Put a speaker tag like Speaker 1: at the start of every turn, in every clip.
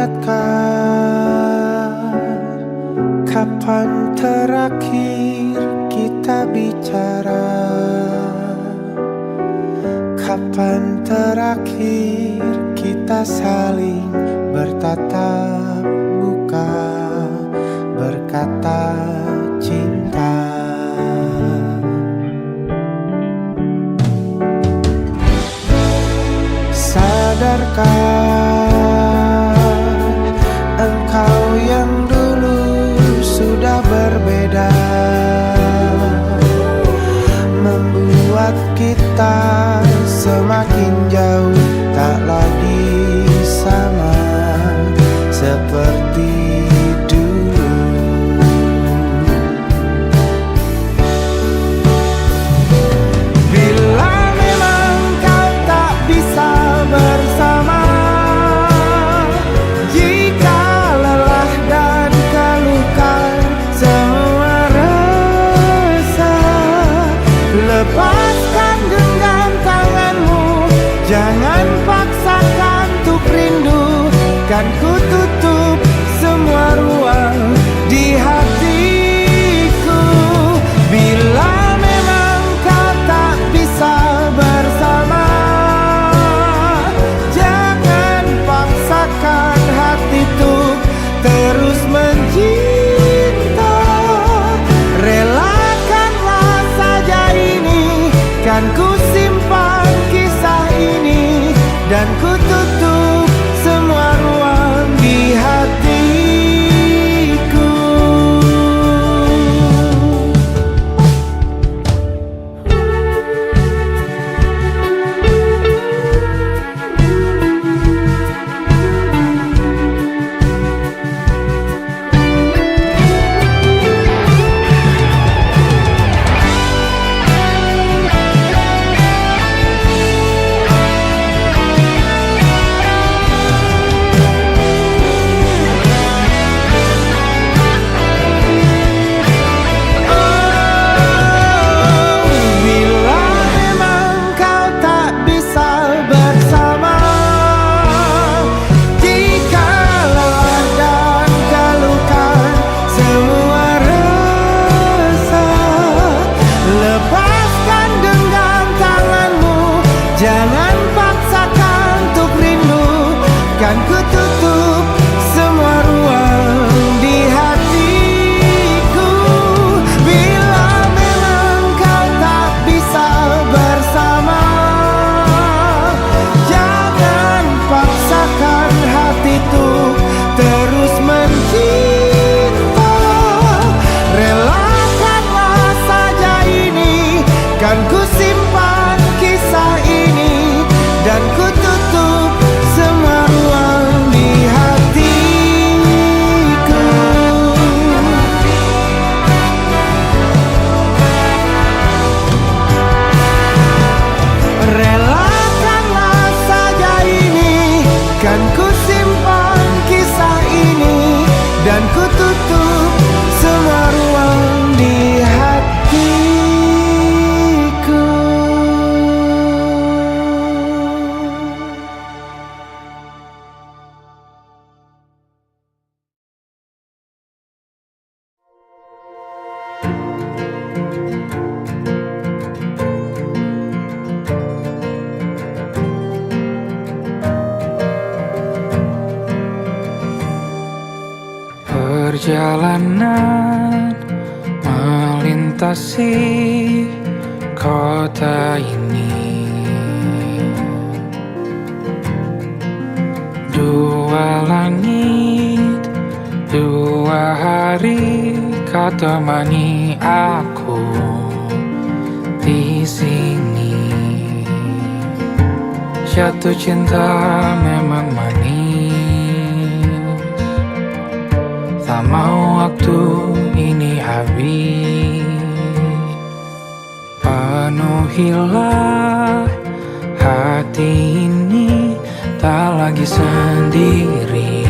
Speaker 1: ingatkah kapan terakhir kita bicara? Kapan terakhir kita saling bertatap muka, berkata cinta? Sadarkah engkau yang dulu sudah berbeda, membuat kita semakin jauh, tak lagi sama seperti dulu. Bila memang kau tak bisa bersama, jika lelah dan keluhkan semua rasa, lepaskan genggam tanganmu, jangan paksakan untuk rindu. Kan ku tutup semua ruang di hatiku. Bila memang kau tak bisa bersama, jangan paksakan hati untuk terus mencinta. Relakanlah saja ini, kan ku simpan kisah ini, dan ku tutup semua ruang di hatiku. Jangan paksakan untuk rindu, kan ku tutup semua ruang di hatiku. Bila memang kau tak bisa bersama, jangan paksakan hati tuh terus mencinta. Relakanlah saja ini, kan ku simpan kisah ini, dan ku tutup semua ruang di hatiku. Relakanlah saja ini, kan ku simpan kisah ini, dan ku tutup semua ruang di hatiku. Perjalanan melintasi kota ini, dua langit, dua hari kau temani aku di sini. Jatuh cinta memang manis, tak mau waktu ini habis. Penuhilah hati ini, tak lagi sendiri.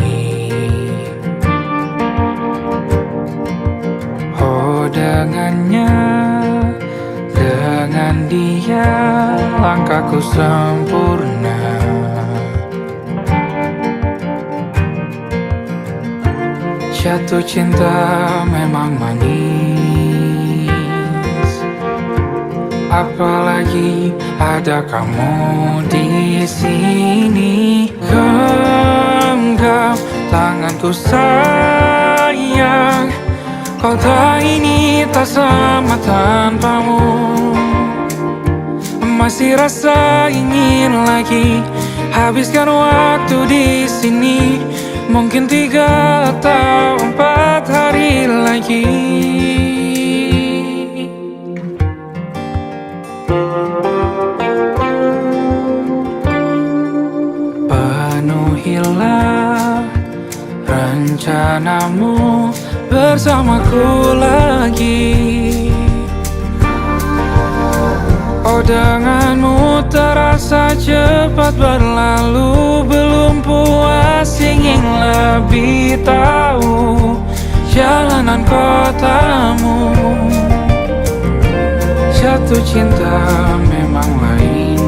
Speaker 1: Oh dengannya, dengan dia langkahku sempurna.
Speaker 2: Jatuh cinta memang manis, apalagi ada kamu di sini. Genggam tanganku sayang, kota ini tak sama tanpamu. Masih rasa ingin lagi habiskan waktu di sini. Mungkin 3 atau 4 hari lagi. Penuhilah rencanamu bersamaku lagi. Oh, denganmu terasa cepat berlalu. Belum puas ingin lebih tahu jalanan kotamu. Jatuh cinta memang lain,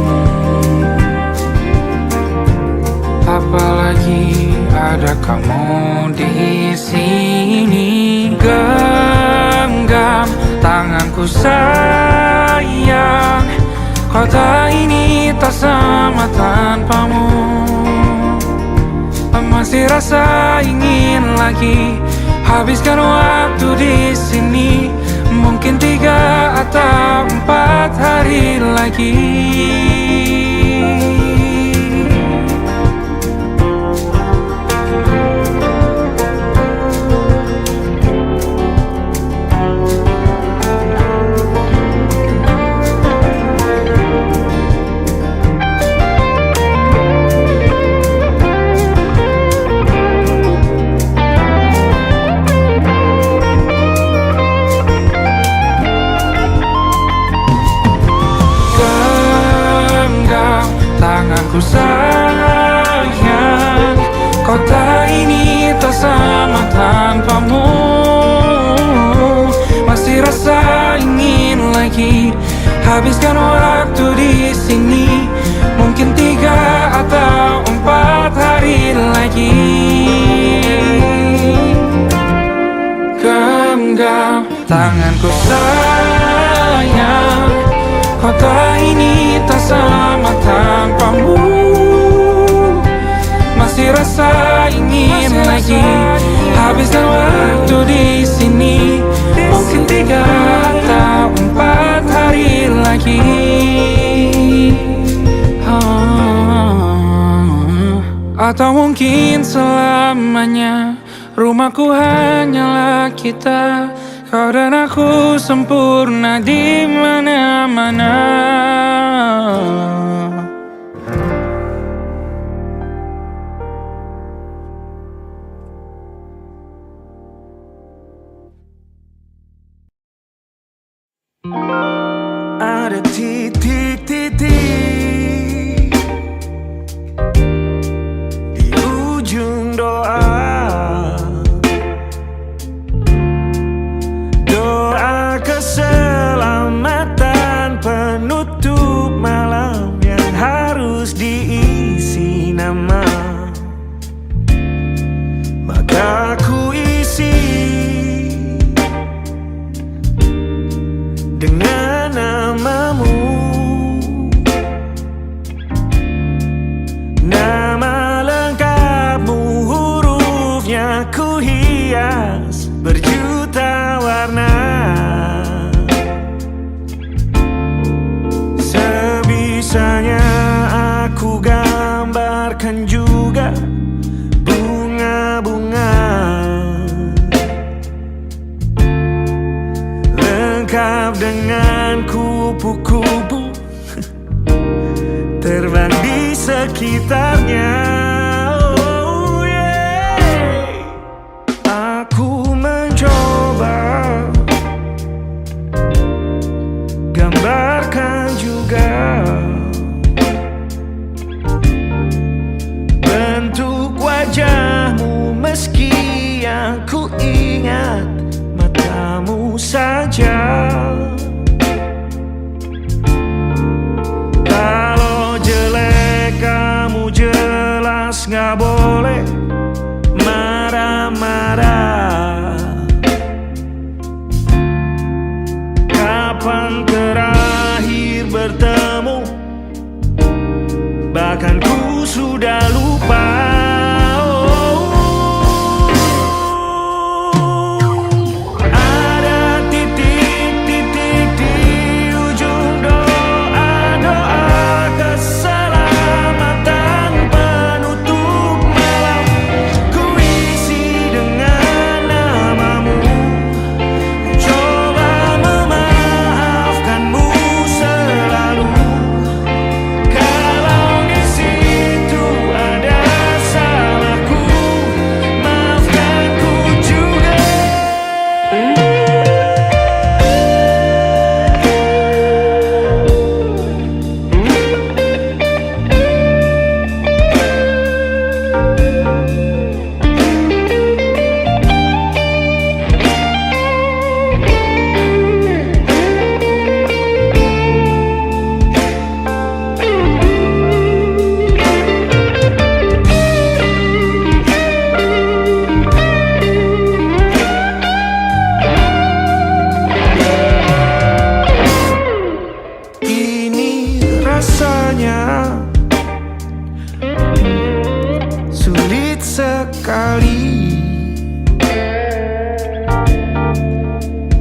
Speaker 2: apalagi ada kamu di sini. Genggam tanganku sayang, kota ini tak sama tanpamu. Masih rasa ingin lagi habiskan waktu di sini. Mungkin 3 atau 4 hari lagi. Tanganku sayang, kota ini tak sama tanpamu. Masih rasa ingin lagi habiskan waktu di sini. Mungkin 3 atau 4 hari lagi. Genggam tanganku sayang, kota ini tak sama tanpamu. Masih rasa ingin lagi habiskan waktu di sini. Mungkin 3 atau 4 hari lagi. Atau mungkin selamanya. Rumahku hanyalah kita, kau dan aku sempurna di mana-mana.
Speaker 1: Ada titik-titik di ujung doa. Doa keselamatan penutup malam yang harus diisi nama. Maka ku isi dengan namamu. Nama lengkapmu, hurufnya ku hias berjuta warna. Sebisanya aku gambarkan juga bunga-bunga, lengkap dengan kupu-kupu terbang di sekitarnya. Oh yeah. Aku mencoba gambarkan juga bentuk wajahmu, meski yang ku ingat matamu saja. Kalau jelek kamu jelas gak boleh marah-marah.
Speaker 2: aku sudah lupa. Ada titik-titik di ujung doa-doa keselamatan penutup malam. Ku isi dengan namamu, coba memaafkanmu selalu. Kalau di situ ada salahku, maafkan ku juga. Ini rasanya sulit sekali.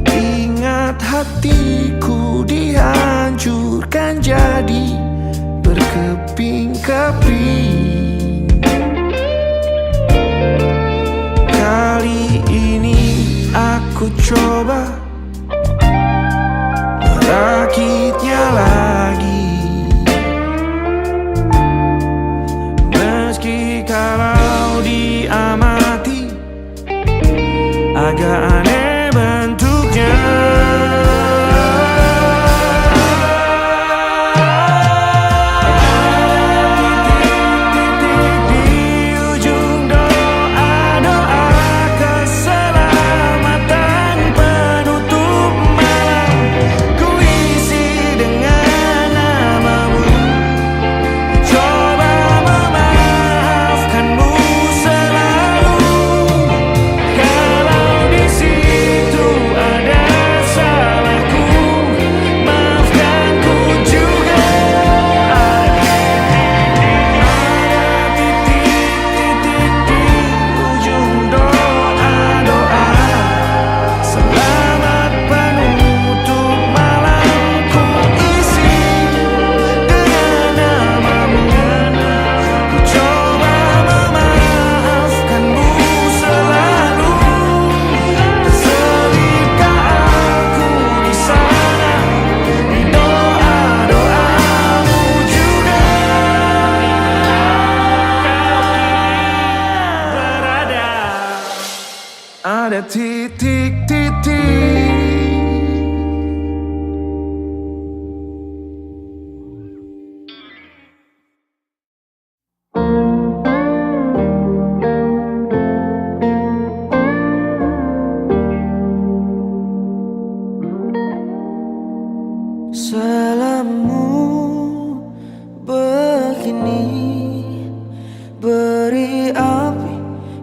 Speaker 2: Ingat hatiku dihancurkan jadi berkeping-keping. Kali ini aku coba merakitnya lagi. Meski kalau diamati agak aneh bentuknya. Titik-titik di ujung doa-doa keselamatan penutup malam. Ku isi dengan namamu, coba memaafkanmu selalu. Kalau di situ ada salahku, maafkan ku juga. Ada titik-titik di ujung doa-doa selamat penutup malam. Ku isi dengan namamu, ku coba memaafkanmu selalu. Terselipkah aku di sana, di doa-doamu juga. Berada ada titik-titik. Salammu begini, beri api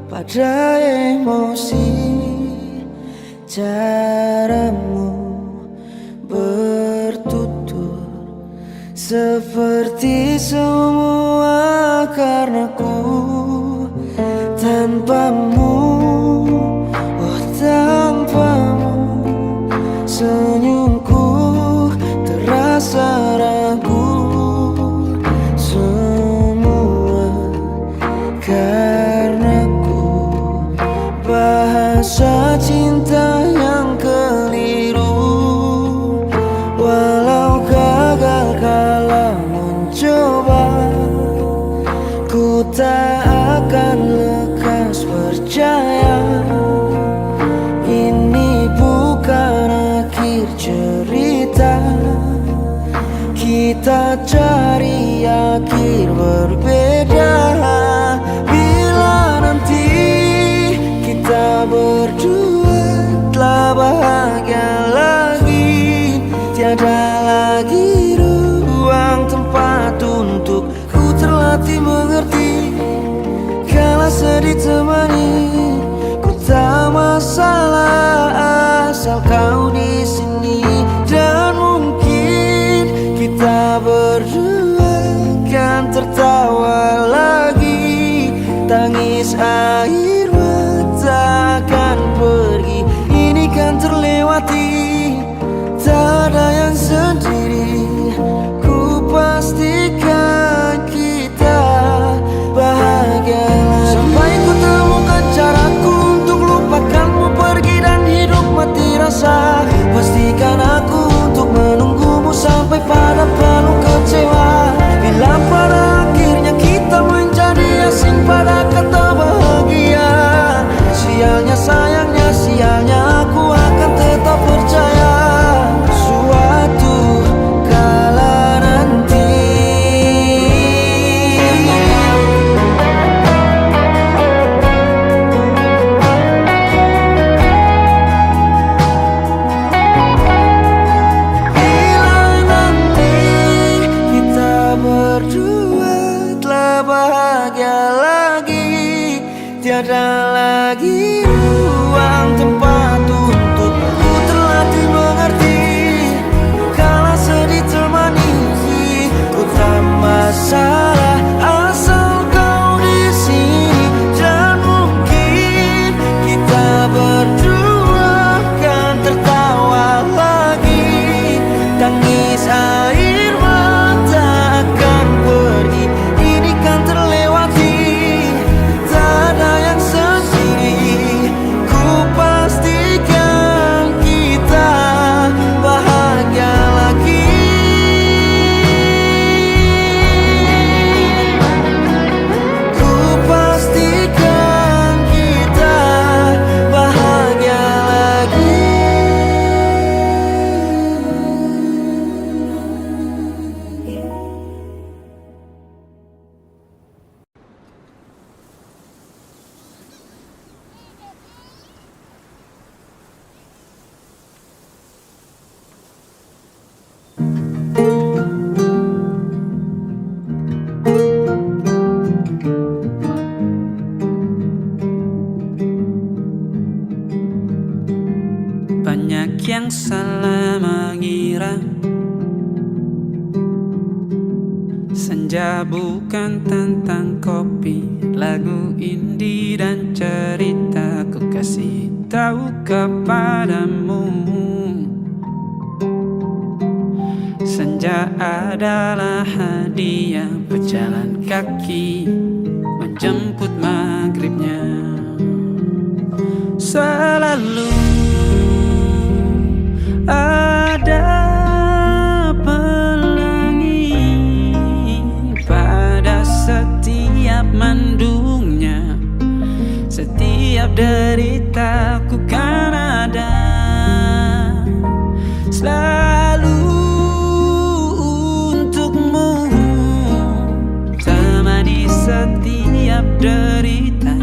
Speaker 2: pada emosi. Caramu bertutur seperti semua karenaku. Tanpamu, oh tanpamu, senyumku terasa ragu. Semua karenaku, bahasa cinta yang keliru. Walau gagal kala mencoba, ku tak akan lekas percaya. Ini bukan akhir cerita, kita cari akhir berbeda. Bila nanti kita berdua telah bahagia lagi, tiada lagi ruang tempat untuk ku terlatih mengerti. Kala sedih temani, ku tak masalah asal kau di sini. Dan mungkin kita berdua kan tertawa lagi.
Speaker 1: Tangis air mata akan pergi, ini kan terlewati. Tak ada yang sendiri, ku pastikan kita bahagia lagi. Sampai ku temukan caraku untuk lupakanmu pergi dan hidup mati rasa. Pastikan aku untuk menunggumu sampai pada penuh kecewa. Bila pada akhirnya kita menjadi asing pada kata bahagia, sialnya sayangnya sialnya aku akan tetap percaya suatu kala nanti. Bila nanti kita berdua telah bahagia lagi, tiada lagi ruang tempat untukku terlatih mengerti. Kala sedih termanisi, ku tak masalah asal kau di sini. Dan mungkin kita berdua kan tertawa lagi. Tangis air mata akan pergi, ini kan terlewati. Tak ada yang sendiri, ku pastikan kita bahagia lagi. Ku pastikan kita bahagia lagi.
Speaker 3: Banyak yang salah mengira senja bukan tentang kopi, lagu indie dan cerita. Ku kasih tahu kepadamu, senja adalah hadiah berjalan kaki menjemput maghribnya. Selalu ada pelangi pada setiap mendungnya. Setiap deritaku kan ada selalu untukmu, temani setiap derita,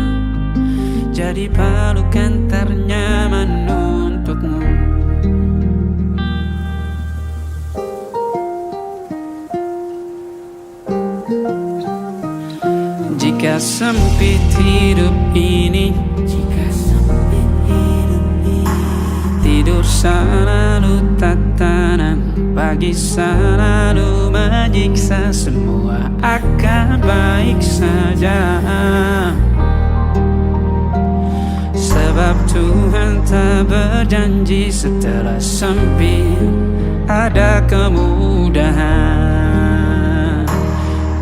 Speaker 3: jadi pelukan ternyaman untukmu. Jika sempit hidup ini, tidur selalu tatanan, pagi selalu menyiksa, semua akan baik saja. Sebab Tuhan tak berjanji setelah sempit ada kemudahan.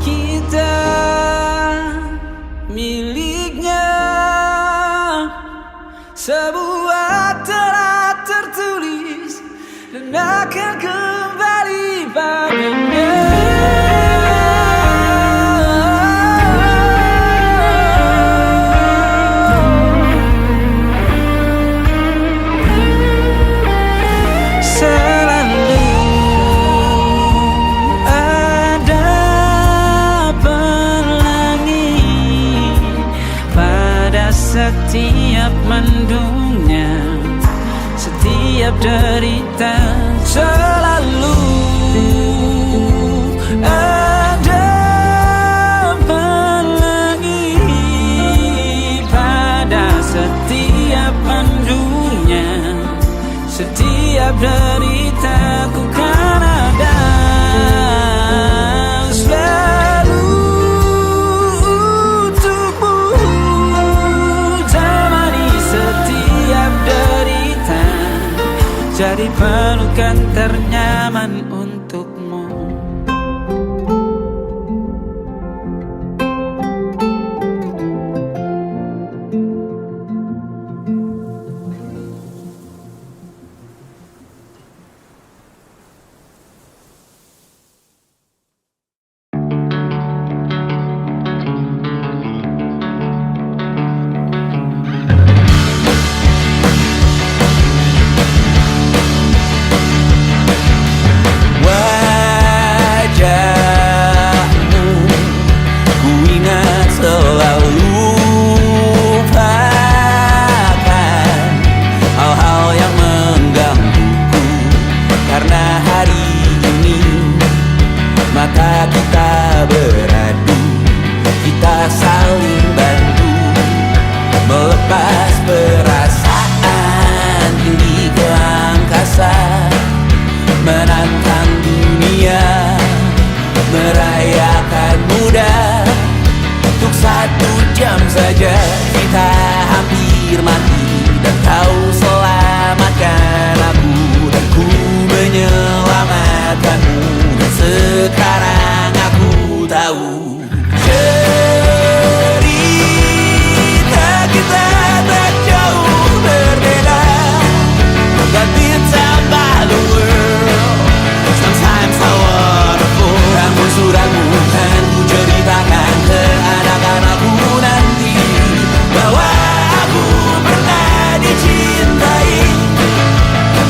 Speaker 3: Kita miliknya, sebuah telah tertulis dan akan kembali padanya. Setiap mendungnya, setiap derita, selalu ada pelangi pada setiap mendungnya, setiap derita ku kan ada selalu untukmu. Cari pelukan ternyaman untukmu.
Speaker 4: Wajahmu ku ingat selalu, lupakan hal-hal yang menggangguku. Karena hari ini mata kita beradu, kita saling bantu melepas perasaan tinggi ke angkasa, menantang dunia, merayakan muda. Untuk 1 jam saja kita hampir mati, dan kau selamatkan aku, dan ku menyelamatkanmu. Dan sekarang aku tahu cerita kita tak jauh berbeda, but it's about the world. Sometimes I wanna fall. Ramu-ramu kan ku ceritakan ke anak-anakku nanti, bahwa aku pernah dicintai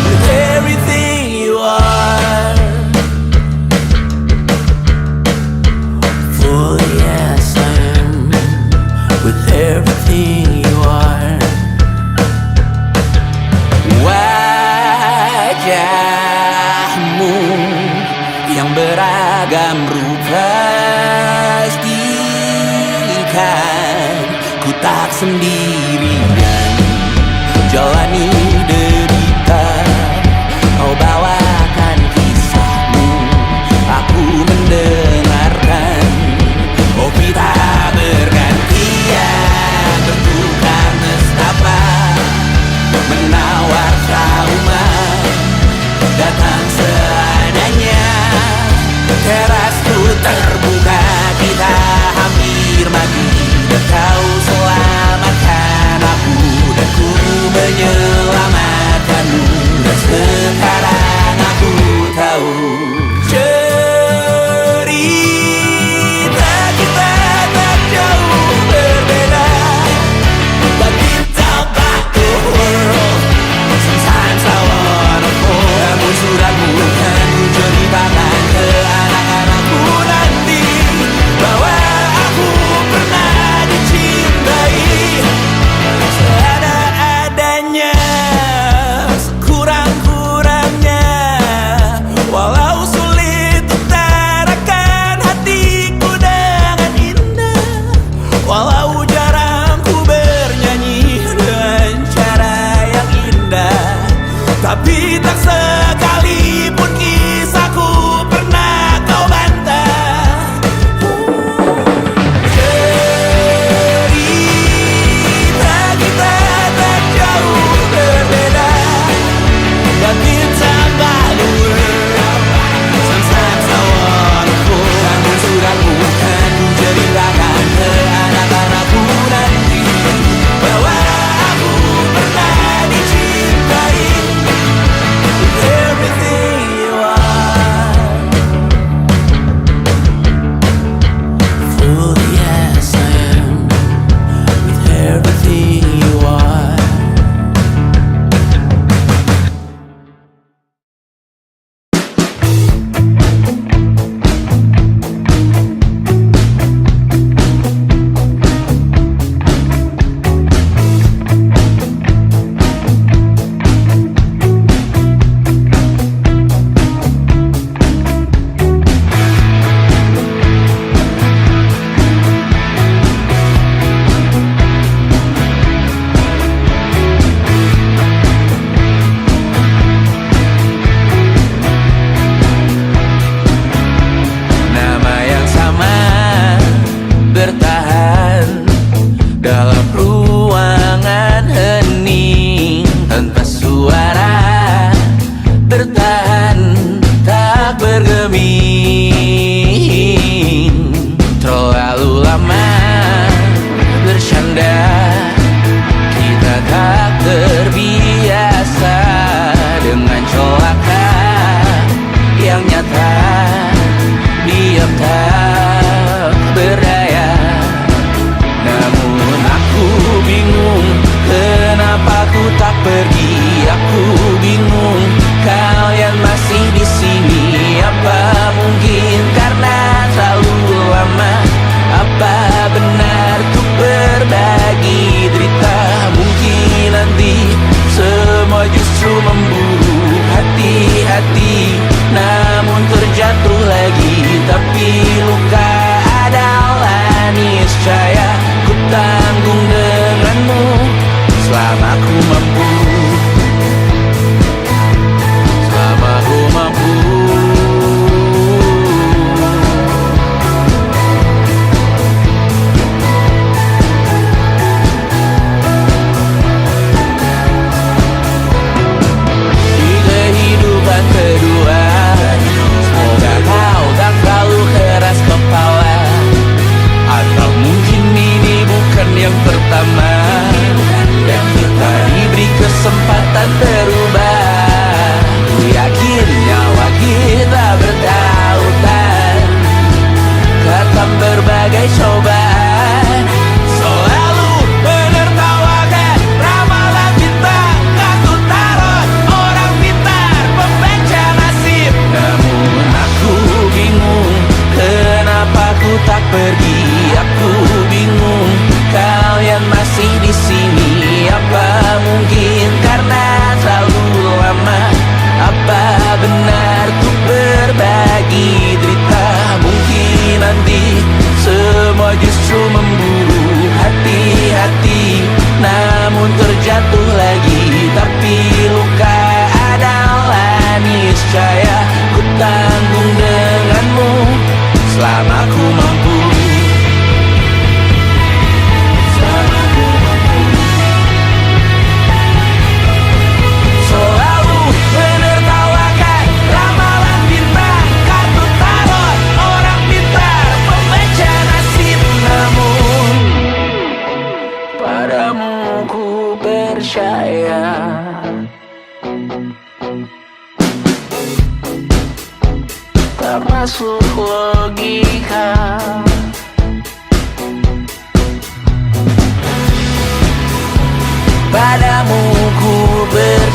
Speaker 4: with everything you are. For yes I am, with everything you are. Wajahmu yang beragam rupa, pastikan ku tak sendirian jalani derita. Kau bawakan kisahmu, aku mendengarkan. Oh kita bergantian, bertukar nestapa, menawar trauma, datang seadanya. Teras ku terbuka, kita hampir mati, dan kau selamatkan aku, dan ku menyelamatkan.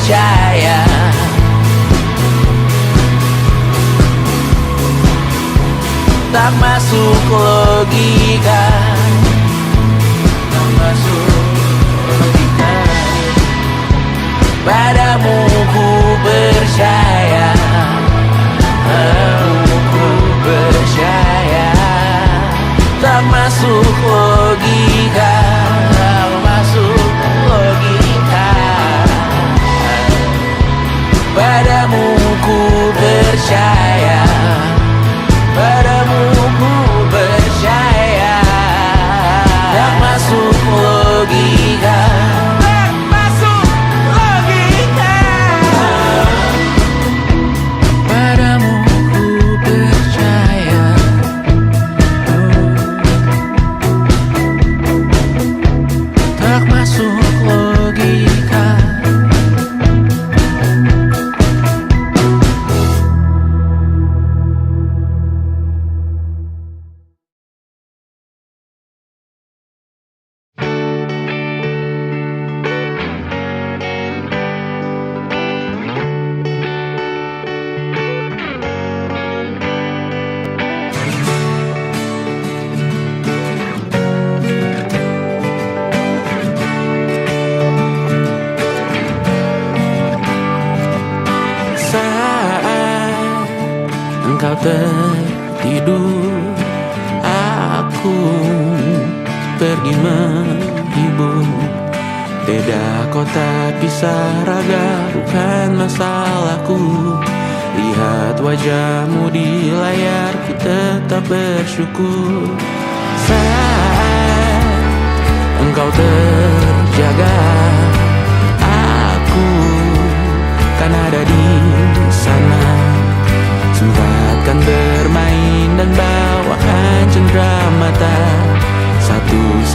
Speaker 4: percaya. Tak masuk logika, tak masuk logika. Padamu ku percaya, ku percaya. Tak masuk logika, tak masuk logika. Padamu ku percaya, padamu ku percaya. Tak masuk logika, tak masuk logika. Padamu ku percaya. Tak masuk logika. Saat engkau tertidur, aku pergi menghibur. Beda kota pisah raga bukan masalahku. Lihat wajahmu di layar, ku tetap bersyukur. Saat engkau terjaga, aku kan ada di sana. Sempatkan bermain dan bawakan cendera mata. 1-5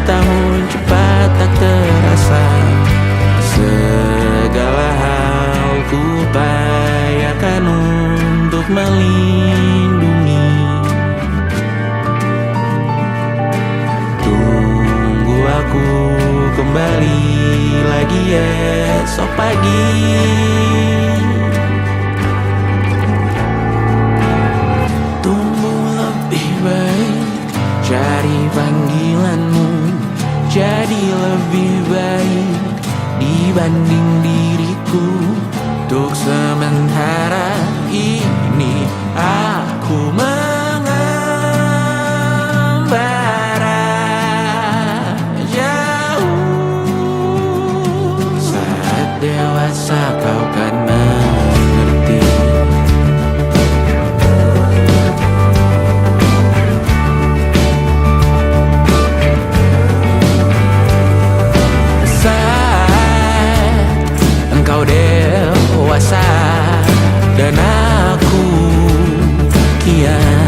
Speaker 4: tahun cepat tak terasa. Segala hal ku upayakan untuk melindungi. Tunggu aku kembali lagi esok pagi. Tumbuh lebih baik, cari panggilanmu. Jadi lebih baik dibanding diriku. Untuk sementara ini aku mengembara jauh. Saat dewasa kau kan mengerti. Saat engkau dewasa dan aku kian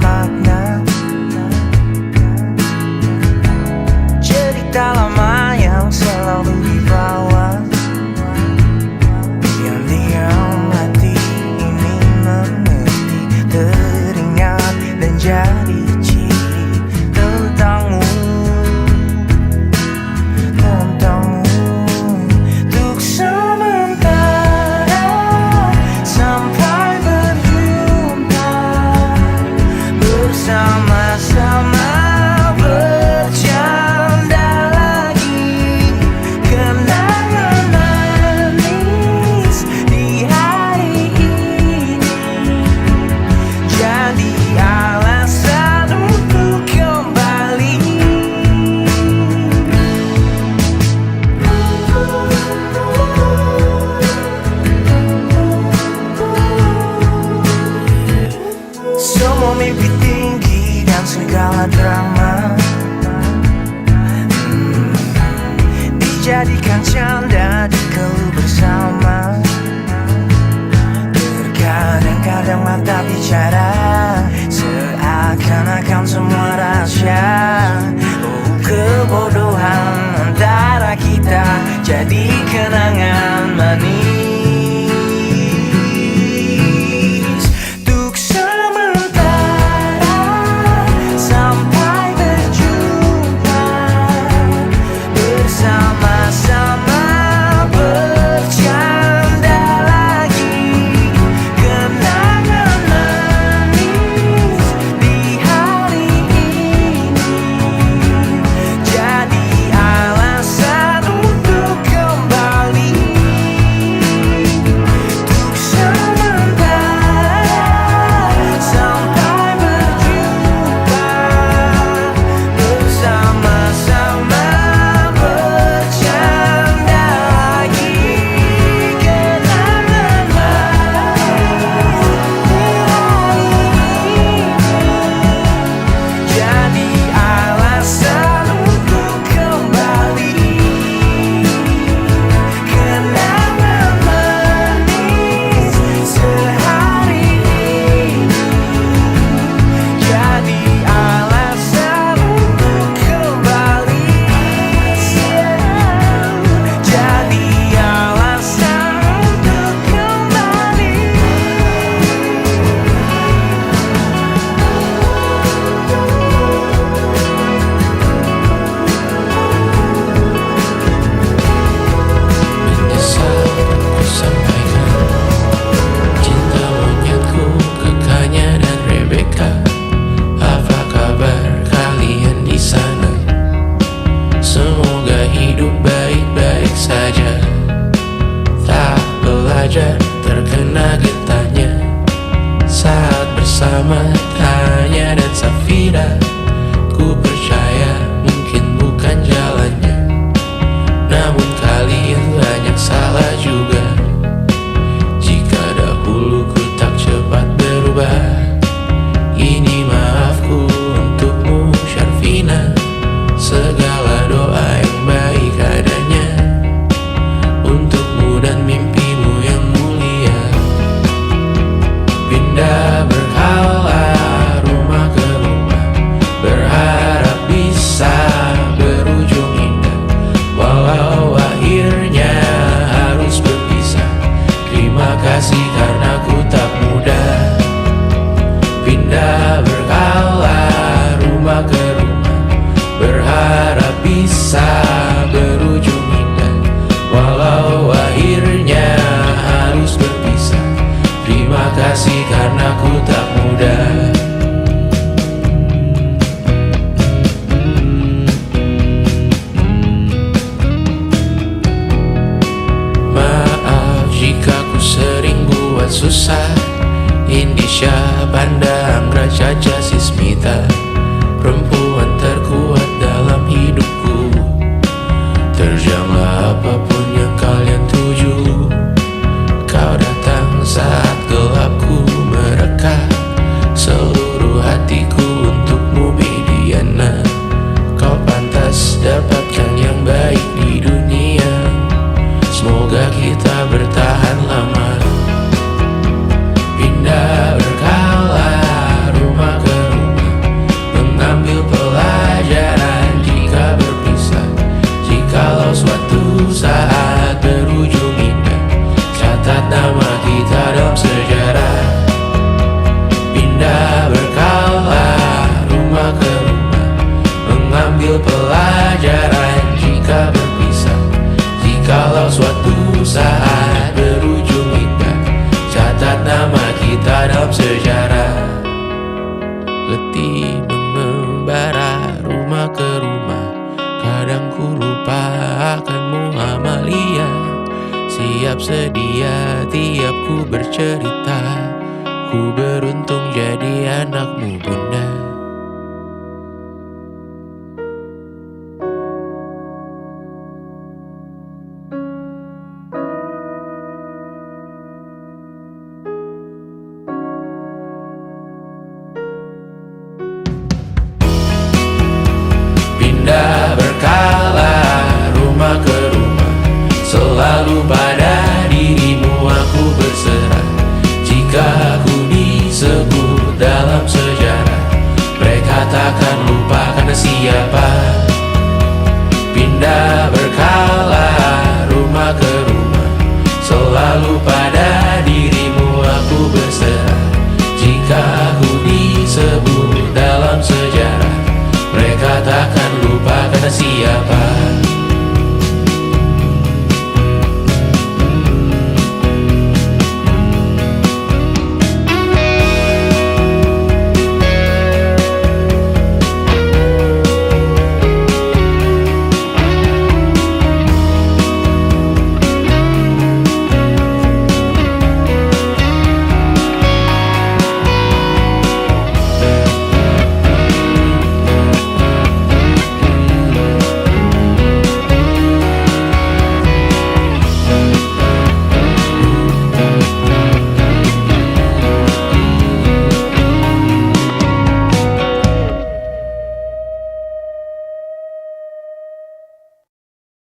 Speaker 1: makna. Cerita lama yang selalu dibawa, yang diam hati ini mengerti, teringat dan jadi ciri tentangmu, untuk sementara sampai berjumpa bersama-sama. Bercanda lagi kenangan manis di hari ini, jadi alasan untuk kembali. Semua mimpi tinggi dan segala drama dijadikan canda di keluh bersama. Terkadang-kadang mata bicara seakan-akan semua rahasia. Oh, kebodohan antara kita jadi kenangan manis. Untuk sementara sampai berjumpa bersama-sama. Bercanda lagi kenangan manis di hari ini, jadi alasan untuk kembali. Untuk sementara sampai berjumpa bersama-sama. Bercanda lagi kenangan manis di hari ini, jadi alasan untuk kembali. Kenangan manis sehari ini, jadi alasan untuk kembali. Jadi alasan untuk kembali.
Speaker 4: Menyesal ku sampaikan cinta monyetku ke Kanya dan Rebecca. Apa kabar kalian di sana? Semoga hidup baik-baik saja. Tak belajar terkena getahnya saat bersama Tanya dan Safira. Ku percaya mungkin bukan jalannya, namun kalian banyak salah juga. Jika dahulu ku tak cepat berubah, ini maafku untukmu Syarfina. Segala doa yang baik adanya untukmu dan mimpimu yang mulia. Pindah berkala rumah ke rumah, berharap bisa berujung indah. Walau akhirnya harus berpisah, terima kasih karena ku tak mudah. Pindah berkala rumah ke rumah, berharap bisa berujung indah. Walau akhirnya harus berpisah, terima kasih karena ku tak mudah. Maaf jika ku sering buat susah. Indisha, Banda, Anggra, Caca, Sismita, perempuan terkuat dalam hidupku. Terjanglah apapun yang kalian tuju. Kau datang saat gelapku mereka. Seluruh hatiku untukmu Mediana. Kau pantas dapatkan yang baik di dunia. Semoga kita bertahan lama. Pindah berkala rumah ke letih mengembara rumah ke rumah. Kadang ku lupa akanmu Amalia. Siap sedia tiap ku bercerita. Ku beruntung jadi anakmu Bunda.